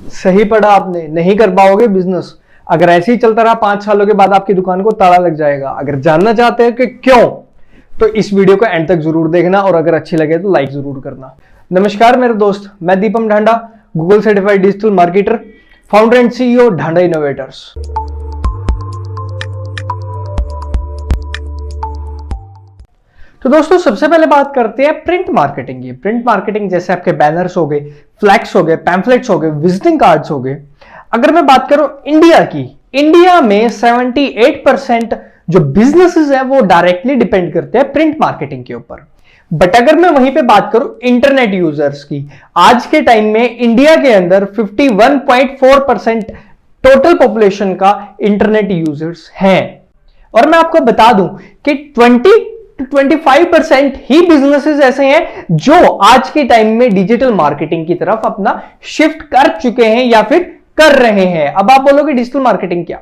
सही पढ़ा आपने, नहीं कर पाओगे बिजनेस। अगर ऐसे ही चलता रहा 5 सालों के बाद आपकी दुकान को ताला लग जाएगा। अगर जानना चाहते हैं कि क्यों, तो इस वीडियो को एंड तक जरूर देखना और अगर अच्छी लगे तो लाइक जरूर करना। नमस्कार मेरे दोस्त, मैं Deepam Dhanda, Google certified digital marketer, founder and CEO Dhanda innovators. तो दोस्तों सबसे पहले बात करते हैं प्रिंट मार्केटिंग की। प्रिंट मार्केटिंग जैसे आपके बैनर्स हो गए, फ्लैक्स हो गए, पैम्फलेट्स हो गए, विजिटिंग कार्ड्स हो गए। अगर मैं बात करूं इंडिया की, इंडिया में 78% जो बिजनेसेस हैं वो डायरेक्टली डिपेंड करते हैं प्रिंट मार्केटिंग के ऊपर। बट अगर मैं वहीं पे बात करूं इंटरनेट यूजर्स की, आज के टाइम में इंडिया के अंदर 51.4% टोटल पॉपुलेशन का इंटरनेट यूजर्स हैं। और मैं आपको बता दूं कि 25% ही बिजनेसेस ऐसे हैं जो आज के टाइम में डिजिटल मार्केटिंग की तरफ अपना शिफ्ट कर चुके हैं या फिर कर रहे हैं। अब आप बोलोगे डिजिटल मार्केटिंग क्या?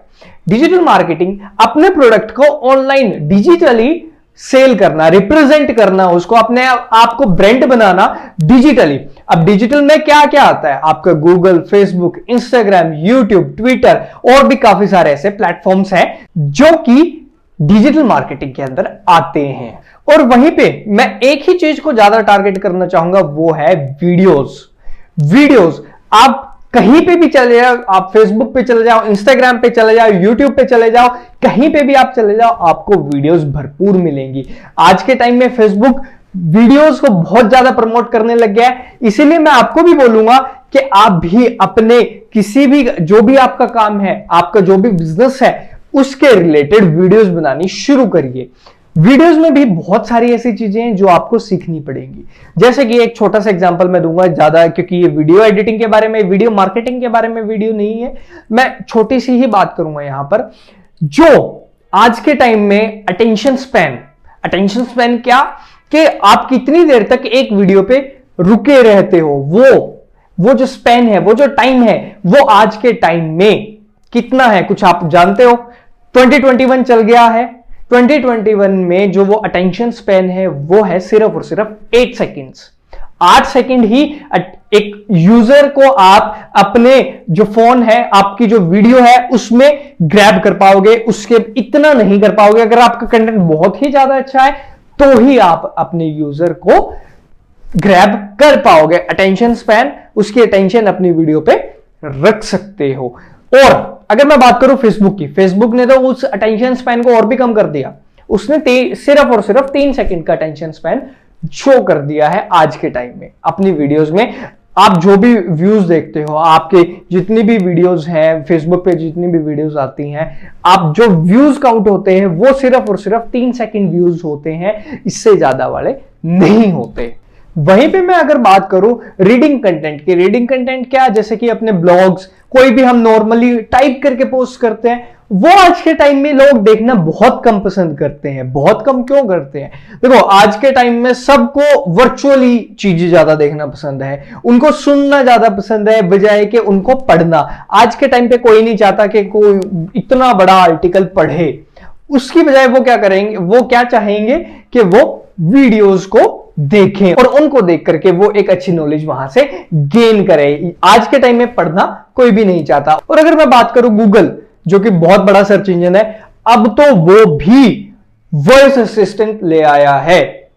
डिजिटल मार्केटिंग अपने प्रोडक्ट को ऑनलाइन डिजिटली सेल करना, रिप्रेजेंट करना, उसको अपने आप को ब्रांड बनाना डिजिटली। अब डिजिटल में क्या क्या आता है? आपका Google, Facebook, Instagram, YouTube, Twitter और भी काफी सारे ऐसे प्लेटफॉर्म्स हैं जो कि डिजिटल मार्केटिंग के अंदर आते हैं। और वहीं पे मैं एक ही चीज को ज्यादा टारगेट करना चाहूंगा, वो है वीडियोस। आप कहीं पे भी चले जाओ, आप फेसबुक पे चले जाओ, इंस्टाग्राम पे चले जाओ, यूट्यूब पे चले जाओ, कहीं पे भी आप चले जाओ, आपको वीडियोस भरपूर मिलेंगी। आज के टाइम में फेसबुक वीडियोस को बहुत ज्यादा प्रमोट करने लग गया है। इसीलिए मैं आपको भी बोलूंगा कि आप भी अपने किसी भी, जो भी आपका काम है, आपका जो भी बिजनेस है, उसके रिलेटेड वीडियोस बनानी शुरू करिए। वीडियोस में भी बहुत सारी ऐसी चीजें हैं जो आपको सीखनी पड़ेंगी। जैसे कि एक छोटा सा एग्जांपल मैं दूंगा, ज्यादा क्योंकि ये वीडियो एडिटिंग के बारे में, वीडियो मार्केटिंग के बारे में वीडियो नहीं है, मैं छोटी सी ही बात करूंगा यहां पर। जो आज के टाइम में अटेंशन स्पैन क्या, कि आप कितनी देर तक एक वीडियो पे रुके रहते हो, वो जो स्पैन है, वो जो टाइम है, वो आज के टाइम में कितना है कुछ आप जानते हो? 2021 चल गया है। 2021 में जो वो अटेंशन स्पैन है वो है सिर्फ और सिर्फ 8 सेकेंड्स। 8 सेकेंड ही एक यूजर को आप अपने जो फोन है, आपकी जो वीडियो है, उसमें ग्रैब कर पाओगे, उसके इतना नहीं कर पाओगे। अगर आपका कंटेंट बहुत ही ज्यादा अच्छा है तो ही आप अपने यूजर को ग्रैब कर पाओगे। अटेंशन स्पैन, उसकी अटेंशन अपनी वीडियो पे रख सकते हो। और अगर मैं बात करूं फेसबुक की, फेसबुक ने तो उस अटेंशन स्पैन को और भी कम कर दिया। उसने सिर्फ और सिर्फ 3 सेकंड का अटेंशन स्पैन शो कर दिया है आज के टाइम में अपनी वीडियोस में। आप जो भी व्यूज देखते हो, आपके जितनी भी वीडियोस हैं फेसबुक पे, जितनी भी वीडियोस आती हैं, आप जो व्यूज काउंट होते हैं वो सिर्फ और सिर्फ 3 सेकंड व्यूज होते हैं, इससे ज्यादा वाले नहीं होते। वहीं पे मैं अगर बात करूं रीडिंग कंटेंट की, रीडिंग कंटेंट क्या, जैसे कि अपने ब्लॉग्स, कोई भी हम नॉर्मली टाइप करके पोस्ट करते हैं, वो आज के टाइम में लोग देखना बहुत कम पसंद करते हैं। बहुत कम क्यों करते हैं? देखो आज के टाइम में सबको वर्चुअली चीजें ज्यादा देखना पसंद है, उनको सुनना ज्यादा पसंद है बजाय कि उनको पढ़ना। आज के टाइम पे कोई नहीं चाहता कि कोई इतना बड़ा आर्टिकल पढ़े, उसकी बजाय वो क्या करेंगे, वो क्या चाहेंगे कि वो वीडियोस को देखें और उनको देख करके वो एक अच्छी नॉलेज वहां से गेन करें। आज के टाइम में पढ़ना कोई भी नहीं चाहता। और अगर मैं बात करूं गूगल, जो कि बहुत बड़ा सर्च इंजन है, अब तो वो भी वॉइस असिस्टेंट ले आया है।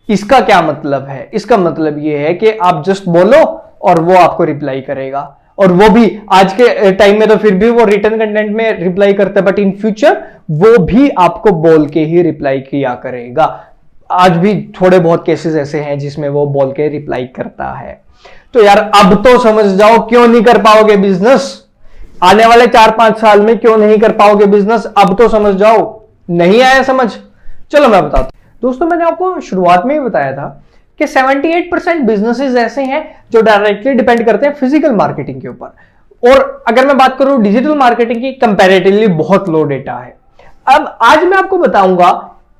इसका क्या मतलब है? इसका मतलब ये है कि आप जस्ट बोलो और वो आपको रिप्लाई करेगा। और वो भी आज के टाइम में तो फिर भी वो रिटर्न कंटेंट में रिप्लाई करता है, बट इन फ्यूचर वो भी आपको बोल के ही रिप्लाई किया करेगा। आज भी थोड़े बहुत केसेस ऐसे हैं जिसमें वो बोल के रिप्लाई करता है। तो यार अब तो समझ जाओ क्यों नहीं कर पाओगे बिजनेस। आने वाले 4-5 साल में क्यों नहीं कर पाओगे बिजनेस, अब तो समझ जाओ। नहीं आया समझ? चलो मैं बताता हूं। दोस्तों मैंने आपको शुरुआत में ही बताया था कि 78% बिजनेसेस ऐसे हैं जो डायरेक्टली डिपेंड करते हैं फिजिकल मार्केटिंग के ऊपर। और अगर मैं बात करूं डिजिटल मार्केटिंग की, कंपैरेटिवली बहुत लो डेटा है। अब आज मैं आपको बताऊंगा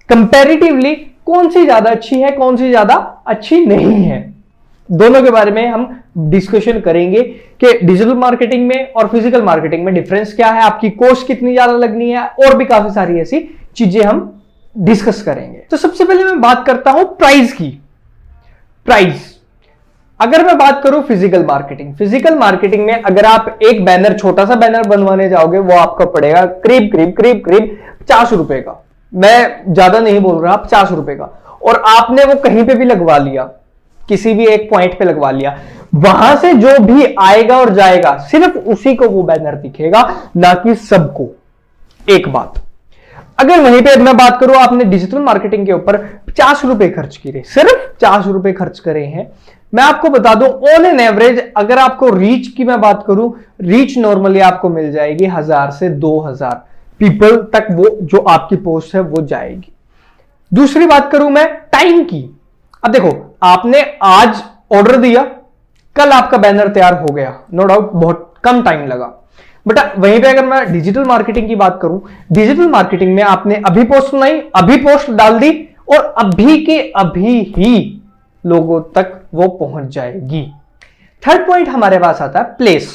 कंपैरेटिवली कौन सी ज्यादा अच्छी है, कौन सी ज्यादा अच्छी नहीं है। दोनों के बारे में हम डिस्कशन करेंगे कि डिजिटल मार्केटिंग में और फिजिकल मार्केटिंग में डिफरेंस क्या है, आपकी कॉस्ट कितनी ज्यादा लगनी है, और भी काफी सारी ऐसी चीजें हम डिस्कस करेंगे। तो सबसे पहले मैं बात करता हूं प्राइस की। प्राइस अगर मैं बात करूं फिजिकल मार्केटिंग में अगर आप एक बैनर, छोटा सा बैनर बनवाने जाओगे, वो आपका पड़ेगा करीब 50 रुपए का। मैं ज्यादा नहीं बोल रहा, 50 रुपए का। और आपने वो कहीं पे भी लगवा लिया, किसी भी एक पॉइंट पे लगवा लिया, वहां से जो भी आएगा और जाएगा सिर्फ उसी को वो बैनर दिखेगा, ना कि सबको। एक बात। अगर वहीं पे मैं बात करूं, आपने डिजिटल मार्केटिंग के ऊपर 50 रुपए खर्च किए, सिर्फ 50 रुपए खर्च करे हैं, मैं आपको बता दूं ऑन एन एवरेज अगर आपको रीच की मैं बात करूं, रीच नॉर्मली आपको मिल जाएगी 1000 से 2000 पीपल तक, वो जो आपकी पोस्ट है वो जाएगी। दूसरी बात करूं मैं टाइम की। अब देखो, आपने आज ऑर्डर दिया, कल आपका बैनर तैयार हो गया, नो डाउट बहुत कम टाइम लगा। बट वहीं पे अगर मैं डिजिटल मार्केटिंग की बात करूं, डिजिटल मार्केटिंग में आपने अभी पोस्ट बनाई, अभी पोस्ट डाल दी और अभी के अभी ही लोगों तक वो पहुंच जाएगी। थर्ड पॉइंट हमारे पास आता है प्लेस।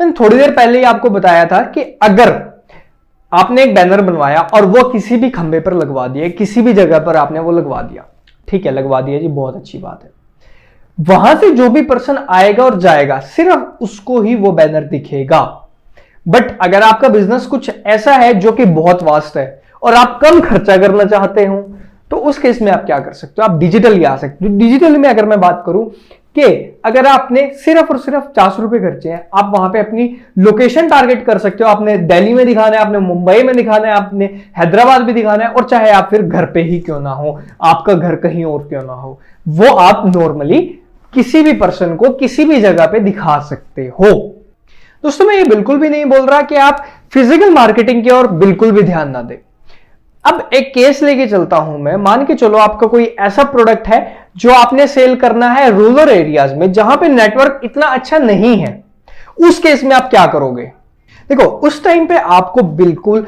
मैंने थोड़ी देर पहले ही आपको बताया था कि अगर आपने एक बैनर बनवाया और वो किसी भी खंबे पर लगवा दिया, किसी भी जगह पर आपने वो लगवा दिया, ठीक है, लगवा दिया जी, बहुत अच्छी बात है। वहां से जो भी पर्सन आएगा और जाएगा सिर्फ उसको ही वो बैनर दिखेगा। बट अगर आपका बिजनेस कुछ ऐसा है जो कि बहुत वास्ट है और आप कम खर्चा करना चाहते हो, तो उस केस में आप क्या कर सकते हो, आप डिजिटली आ सकते हो। डिजिटली में अगर मैं बात करूं कि अगर आपने सिर्फ और सिर्फ 50 रुपए खर्चे हैं, आप वहां पे अपनी लोकेशन टारगेट कर सकते हो। आपने दिल्ली में दिखाना है, आपने मुंबई में दिखाना है, आपने हैदराबाद भी दिखाना है, और चाहे आप फिर घर पे ही क्यों ना हो, आपका घर कहीं और क्यों ना हो, वो आप नॉर्मली किसी भी पर्सन को किसी भी जगह पे दिखा सकते हो। दोस्तों, मैं ये बिल्कुल भी नहीं बोल रहा कि आप फिजिकल मार्केटिंग की ओर बिल्कुल भी ध्यान ना दें। अब एक केस लेके चलता हूं मैं, मान के चलो आपका कोई ऐसा प्रोडक्ट है जो आपने सेल करना है रूरल एरियाज में जहां पे नेटवर्क इतना अच्छा नहीं है। उस केस में आप क्या करोगे? देखो, उस टाइम पे आपको बिल्कुल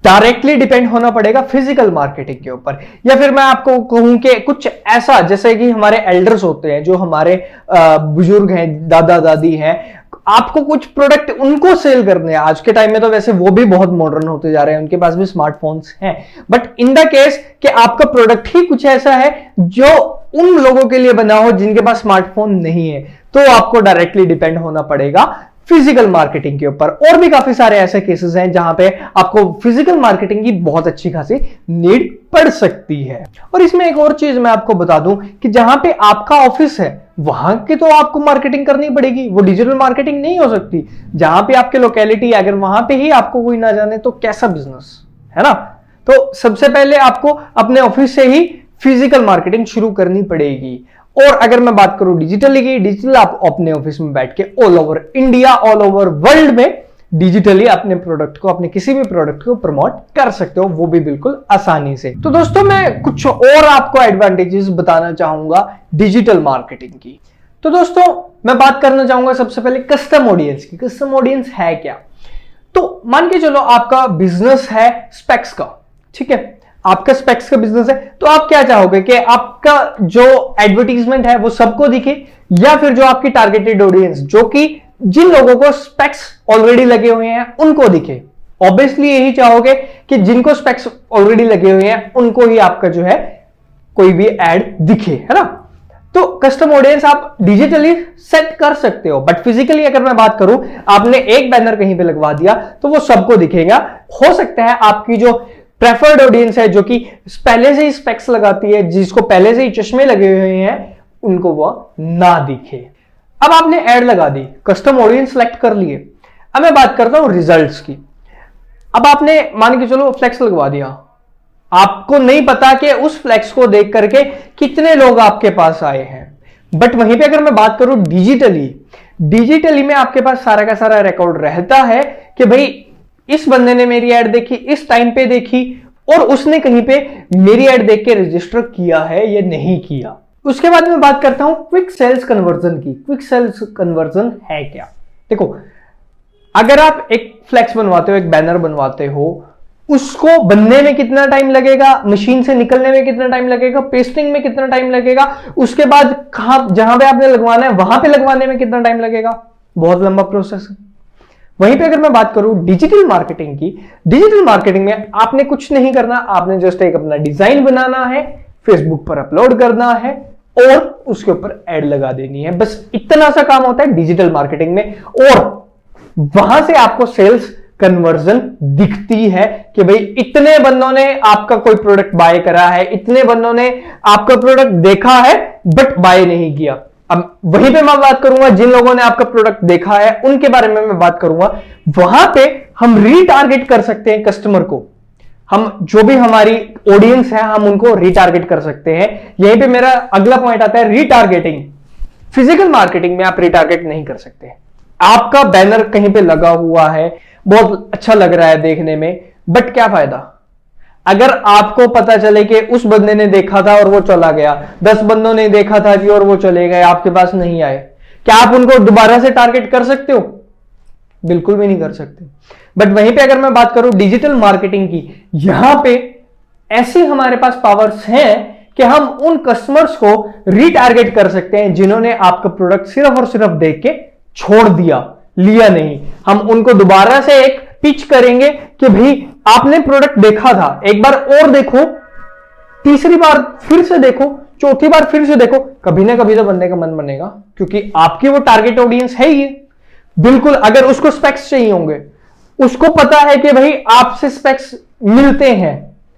डायरेक्टली डिपेंड होना पड़ेगा फिजिकल मार्केटिंग के ऊपर। या फिर मैं आपको कहूं कि कुछ ऐसा, जैसे कि हमारे एल्डर्स होते हैं, जो हमारे बुजुर्ग हैं, दादा दादी हैं, आपको कुछ प्रोडक्ट उनको सेल करने हैं। आज के टाइम में तो वैसे वो भी बहुत मॉडर्न होते जा रहे हैं, उनके पास भी स्मार्टफोन्स हैं। बट इन द केस कि आपका प्रोडक्ट ही कुछ ऐसा है जो उन लोगों के लिए बना हो जिनके पास स्मार्टफोन नहीं है, तो आपको डायरेक्टली डिपेंड होना पड़ेगा फिजिकल मार्केटिंग के ऊपर। और भी काफी सारे ऐसे केसेस हैं जहां पे आपको फिजिकल मार्केटिंग की बहुत अच्छी खासी नीड पड़ सकती है। और इसमें एक और चीज मैं आपको बता दूं कि जहां पे आपका ऑफिस है वहां की तो आपको मार्केटिंग करनी पड़ेगी, वो डिजिटल मार्केटिंग नहीं हो सकती। जहां पे आपके लोकेलिटी, अगर वहां पे ही आपको कोई ना जाने तो कैसा बिजनेस है ना। तो सबसे पहले आपको अपने ऑफिस से ही फिजिकल मार्केटिंग शुरू करनी पड़ेगी। और अगर मैं बात करूं डिजिटली की, डिजिटल आप अपने ऑफिस में बैठ के all over India, all over world में डिजिटली अपने प्रोडक्ट को, अपने किसी भी प्रोडक्ट को प्रमोट कर सकते हो, वो भी बिल्कुल आसानी से। तो दोस्तों, मैं कुछ और आपको एडवांटेजेस बताना चाहूंगा डिजिटल मार्केटिंग की। तो दोस्तों, मैं बात करना चाहूंगा सबसे पहले कस्टम ऑडियंस की। कस्टम ऑडियंस है क्या? तो मान के चलो आपका बिजनेस है स्पेक्स का, ठीक है, आपका स्पेक्स का बिजनेस है, तो आप क्या चाहोगे कि आपका जो एडवर्टीजमेंट है वो सबको दिखे, या फिर जो आपकी टारगेटेड ऑडियंस, जो कि जिन लोगों को स्पेक्स ऑलरेडी लगे हुए हैं उनको दिखे? ऑब्वियसली यही चाहोगे कि जिनको स्पेक्स ऑलरेडी लगे हुए हैं उनको ही आपका जो है कोई भी एड दिखे, है ना। तो कस्टम ऑडियंस आप डिजिटली सेट कर सकते हो, बट फिजिकली अगर मैं बात करूं, आपने एक बैनर कहीं पे लगवा दिया तो वो सबको दिखेगा। हो सकता है आपकी जो प्रेफर्ड ऑडियंस है, जो कि पहले से ही स्पेक्स लगाती है, जिसको पहले से ही चश्मे लगे हुए हैं, उनको वो ना दिखे। अब आपने ऐड लगा दी, कस्टम ऑडियंस सेलेक्ट कर लिए। अब मैं बात करता हूं रिजल्ट्स की। अब आपने मान के चलो फ्लेक्स लगवा दिया, आपको नहीं पता कि उस फ्लेक्स को देख करके कितने लोग आपके पास आए हैं। बट वहीं पे अगर मैं बात करूं डिजिटली में आपके पास सारा का सारा रिकॉर्ड रहता है कि भाई इस बंदे ने मेरी ऐड देखी, इस टाइम पे देखी, और उसने कहीं पे मेरी ऐड देख के रजिस्टर किया है या नहीं किया। उसके बाद मैं बात करता हूं क्विक सेल्स कन्वर्जन की। क्विक सेल्स कन्वर्जन है क्या? देखो, अगर आप एक फ्लेक्स बनवाते हो, एक बैनर बनवाते हो, उसको बनने में कितना टाइम लगेगा, मशीन से निकलने में कितना टाइम लगेगा, पेस्टिंग में कितना टाइम लगेगा, उसके बाद जहां पे आपने लगवाना है वहां पे लगवाने में कितना टाइम लगेगा, बहुत लंबा प्रोसेस है। वहीं पे अगर मैं बात करूं डिजिटल मार्केटिंग की, डिजिटल मार्केटिंग में आपने कुछ नहीं करना, आपने जस्ट एक अपना डिजाइन बनाना है, फेसबुक पर अपलोड करना है, और उसके ऊपर एड लगा देनी है। बस इतना सा काम होता है डिजिटल मार्केटिंग में, और वहां से आपको सेल्स कन्वर्जन दिखती है कि भाई इतने बंदों ने आपका कोई प्रोडक्ट बाय करा है, इतने बंदों ने आपका प्रोडक्ट देखा है बट बाय नहीं किया। अब वहीं पे मैं बात करूंगा जिन लोगों ने आपका प्रोडक्ट देखा है उनके बारे में मैं बात करूंगा। वहां पे हम रीटारगेट कर सकते हैं कस्टमर को, हम जो भी हमारी ऑडियंस है हम उनको रीटारगेट कर सकते हैं। यहीं पे मेरा अगला पॉइंट आता है रीटारगेटिंग। फिजिकल मार्केटिंग में आप रीटारगेट नहीं कर सकते। आपका बैनर कहीं पे लगा हुआ है, बहुत अच्छा लग रहा है देखने में, बट क्या फायदा अगर आपको पता चले कि उस बंदे ने देखा था और वो चला गया, 10 बंदों ने देखा था जी और वो चले गए, आपके पास नहीं आए। क्या आप उनको दोबारा से टारगेट कर सकते हो? बिल्कुल भी नहीं कर सकते। बट वहीं पे अगर मैं बात करूं डिजिटल मार्केटिंग की, यहां पे ऐसे हमारे पास पावर्स हैं कि हम उन कस्टमर्स को रीटारगेट कर सकते हैं जिन्होंने आपका प्रोडक्ट सिर्फ और सिर्फ देख के छोड़ दिया, लिया नहीं। हम उनको दोबारा से एक पिच करेंगे कि भाई आपने प्रोडक्ट देखा था, एक बार और देखो, तीसरी बार फिर से देखो, चौथी बार फिर से देखो, कभी ना कभी तो बंदे का मन बनेगा, क्योंकि आपकी वो टारगेट ऑडियंस है ही। बिल्कुल, अगर उसको स्पेक्स चाहिए होंगे, उसको पता है कि भाई आपसे स्पेक्स मिलते हैं,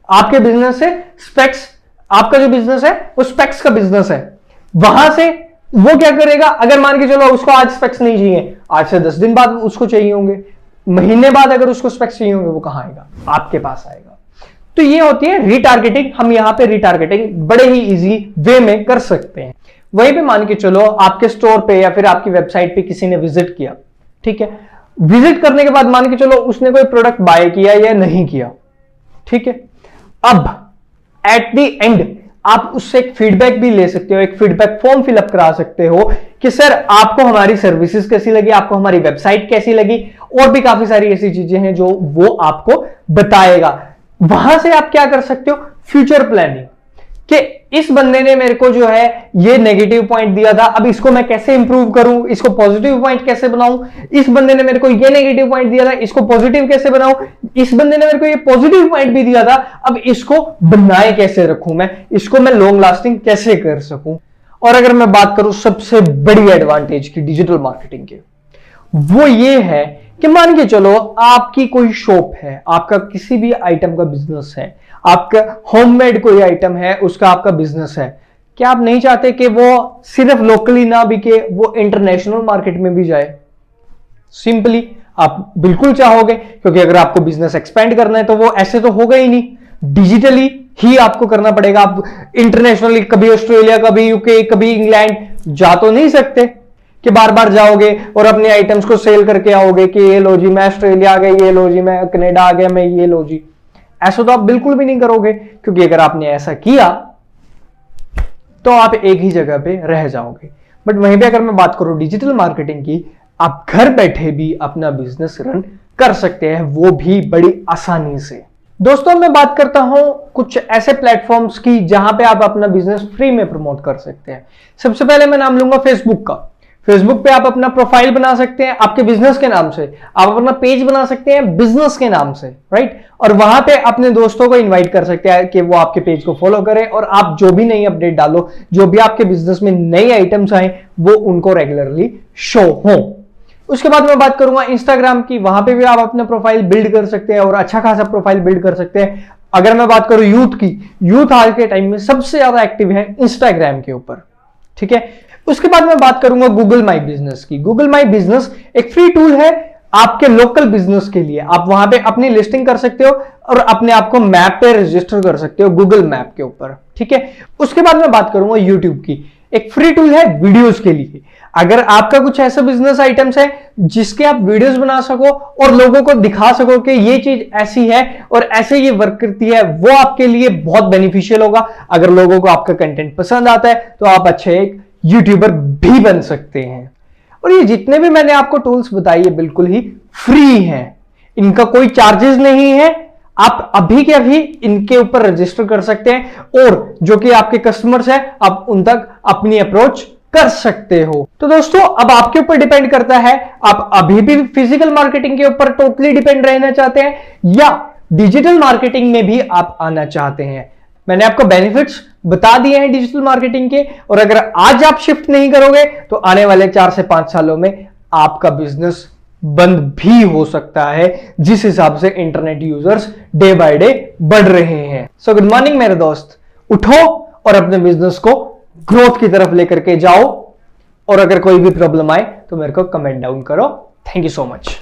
आपके बिजनेस से स्पेक्स, आपका जो बिजनेस है वो स्पेक्स का बिजनेस है, वहां से वो क्या करेगा, अगर मान के चलो उसको आज स्पेक्स नहीं चाहिए, आज से 10 दिन बाद उसको चाहिए होंगे, महीने बाद अगर उसको स्पेक्स चाहिए होंगे, वो कहां आएगा? आपके पास आएगा। तो ये होती है रीटारगेटिंग। हम यहां पे रीटारगेटिंग बड़े ही इजी वे में कर सकते हैं। वहीं पे मान के चलो आपके स्टोर पे या फिर आपकी वेबसाइट पे किसी ने विजिट किया, ठीक है, विजिट करने के बाद मान के चलो उसने कोई प्रोडक्ट बाय किया या नहीं किया, ठीक है। अब एट द एंड आप उससे एक फीडबैक भी ले सकते हो, एक फीडबैक फॉर्म फिलअप करा सकते हो कि सर आपको हमारी सर्विसेज कैसी लगी, आपको हमारी वेबसाइट कैसी लगी, और भी काफी सारी ऐसी चीजें हैं जो वो आपको बताएगा। वहां से आप क्या कर सकते हो, फ्यूचर प्लानिंग, कि इस बंदे ने मेरे को जो है ये नेगेटिव पॉइंट दिया था, अब इसको मैं कैसे इंप्रूव करूं, इसको पॉजिटिव पॉइंट कैसे बनाऊं, इस बंदे ने मेरे को ये नेगेटिव पॉइंट दिया था, इसको पॉजिटिव कैसे बनाऊं, इस बंदे ने मेरे को ये पॉजिटिव पॉइंट भी दिया था, अब इसको बनाए कैसे रखूं, मैं इसको मैं लॉन्ग लास्टिंग कैसे कर सकूं। और अगर मैं बात करूं सबसे बड़ी एडवांटेज की डिजिटल मार्केटिंग के, वो ये है कि मान के चलो आपकी कोई शॉप है, आपका किसी भी आइटम का बिजनेस है, आपका होममेड कोई आइटम है, उसका आपका बिजनेस है, क्या आप नहीं चाहते कि वो सिर्फ लोकली ना बिके, वो इंटरनेशनल मार्केट में भी जाए? सिंपली आप बिल्कुल चाहोगे, क्योंकि अगर आपको बिजनेस एक्सपेंड करना है तो वो ऐसे तो होगा ही नहीं, डिजिटली ही आपको करना पड़ेगा। आप इंटरनेशनली कभी ऑस्ट्रेलिया, कभी यूके, कभी इंग्लैंड जा तो नहीं सकते कि बार बार जाओगे और अपने आइटम्स को सेल करके आओगे कि ये लो जी मैं ऑस्ट्रेलिया आ गया, ये लो जी मैं कनाडा आ गया, मैं ये लो जी। ऐसा तो आप बिल्कुल भी नहीं करोगे, क्योंकि अगर आपने ऐसा किया तो आप एक ही जगह पे रह जाओगे। बट वहीं पे अगर मैं बात करूं डिजिटल मार्केटिंग की, आप घर बैठे भी अपना बिजनेस रन कर सकते हैं, वो भी बड़ी आसानी से। दोस्तों मैं बात करता हूं कुछ ऐसे प्लेटफॉर्म्स की जहां पे आप अपना बिजनेस फ्री में प्रमोट कर सकते हैं। सबसे पहले मैं नाम लूंगा फेसबुक का। फेसबुक पे आप अपना प्रोफाइल बना सकते हैं आपके बिजनेस के नाम से, आप अपना पेज बना सकते हैं बिजनेस के नाम से, राइट। और वहां पे अपने दोस्तों को इनवाइट कर सकते हैं कि वो आपके पेज को फॉलो करें, और आप जो भी नई अपडेट डालो, जो भी आपके बिजनेस में नई आइटम्स आए, वो उनको रेगुलरली शो हो। उसके बाद मैं बात करूंगा इंस्टाग्राम की। वहां पे भी आप अपना प्रोफाइल बिल्ड कर सकते हैं और अच्छा खासा प्रोफाइल बिल्ड कर सकते हैं। अगर मैं बात करूं यूथ की, यूथ आज के टाइम में सबसे ज्यादा एक्टिव है इंस्टाग्राम के ऊपर, ठीक है। उसके बाद मैं बात करूंगा गूगल माई बिजनेस की। गूगल माई बिजनेस एक फ्री टूल है आपके लोकल बिजनेस के लिए। आप वहां पे अपनी लिस्टिंग कर सकते हो और अपने आप को मैप पे रजिस्टर कर सकते हो गूगल मैप के ऊपर, ठीक है। उसके बाद मैं बात करूंगा यूट्यूब की। एक फ्री टूल है वीडियोस के लिए। अगर आपका कुछ ऐसा बिजनेस आइटम्स है जिसके आप वीडियोस बना सको और लोगों को दिखा सको कि ये चीज ऐसी है और ऐसे ये वर्क करती है, वो आपके लिए बहुत बेनिफिशियल होगा। अगर लोगों को आपका कंटेंट पसंद आता है तो आप अच्छे एक यूट्यूबर भी बन सकते हैं। और ये जितने भी मैंने आपको टूल्स बताई है बिल्कुल ही फ्री हैं, इनका कोई चार्जेस नहीं है। आप अभी के अभी इनके ऊपर रजिस्टर कर सकते हैं और जो कि आपके कस्टमर्स हैं आप उन तक अपनी अप्रोच कर सकते हो। तो दोस्तों अब आपके ऊपर डिपेंड करता है, आप अभी भी फिजिकल मार्केटिंग के ऊपर टोटली डिपेंड रहना चाहते हैं या डिजिटल मार्केटिंग में भी आप आना चाहते हैं। मैंने आपको बेनिफिट्स बता दिए हैं डिजिटल मार्केटिंग के, और अगर आज आप शिफ्ट नहीं करोगे तो आने वाले 4 से 5 सालों में आपका बिजनेस बंद भी हो सकता है, जिस हिसाब से internet users day by day बढ़ रहे हैं। सो गुड मॉर्निंग मेरे दोस्त, उठो और अपने बिजनेस को ग्रोथ की तरफ लेकर के जाओ, और अगर कोई भी प्रॉब्लम आए तो मेरे को कमेंट डाउन करो। Thank you so much.